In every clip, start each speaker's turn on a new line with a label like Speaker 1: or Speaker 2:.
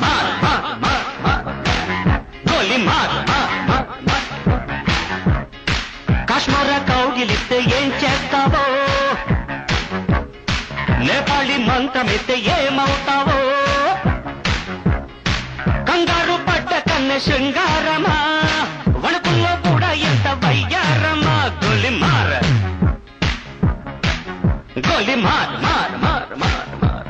Speaker 1: मार मार मार मार गोली मार मार मार मार काश्मीर कौगिलिस्ते ఏం చేస్తావో నేపాళీ మంత్రమిస్తే ఏమవుతావో కంగారు పడ్డ కన్నె శృంగారమా వణుకుల్లో కూడా ఎంత వయ్యారమా గోలి మార్ गोली मार मार मार मार मार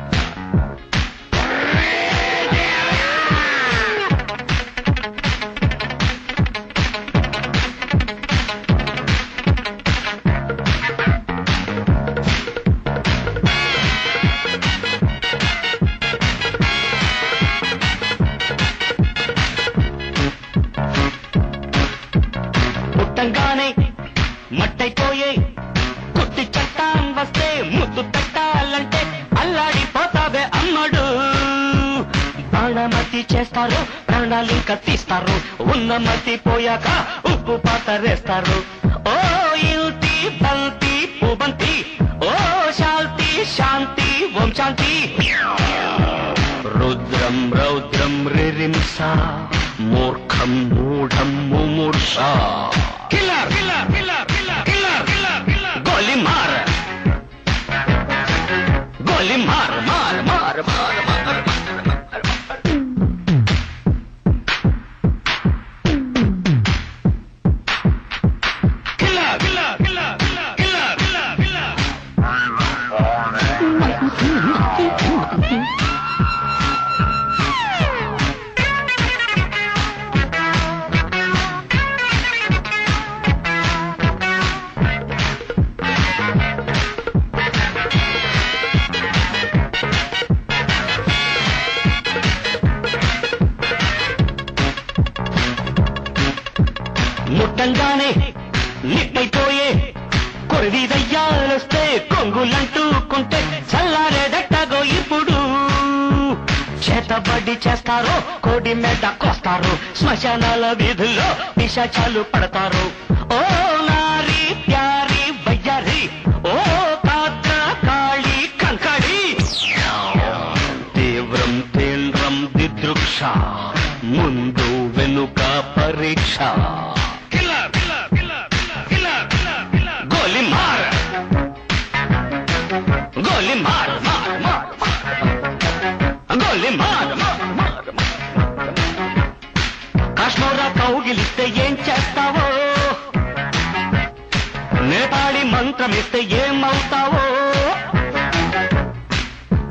Speaker 1: పుట్టంగానే మట్టైపోయే కుట్టి చట్టాం వస్తే ముద్దు పెట్టాలంటే అల్లాడిపోతావే అమ్మడు ప్రాణమతి చేస్తారు ప్రాణాలింక తీస్తారు ఉన్న మతి పోయాక ఉప్పు పాతరేస్తారు ఓ యుతి బంతి పుబంతి ఓ శాంతి శాంతి ఓం శాంతి రుద్రం రౌద్రం రిరింస మూర్ఖం మూఢం ముమూర్ష killer killer killer killer killer killer गोली मार गोली मार मार मार मार मार किला किला किला किला किला किला ముట్టంగానే నిప్పైపోయే కొరివి దయ్యాలొస్తే కొంగులంటూకుంటే చల్లారేదట్టగో ఇప్పుడు చేతబడి చేస్తారు కోడి మెడ కోస్తారు శ్మశానాల వీధుల్లో పిశాచాలు పడతారు ఓ నారి ప్యారి వయ్యారి ఓ కాద్ర కాళీ కంకడి తీవ్రం తీవ్రం దిదృక్ష ముందు వెనుక పరీక్ష गोली मार गोली मार मार मार गोली मार मार मार కాశ్మీర కౌగిలిస్తే ఏం చేస్తావో నేపాళీ మంత్రమిస్తే ఏమవుతావో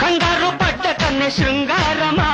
Speaker 1: కంగారు పడ్డ కన్నె శృంగారమా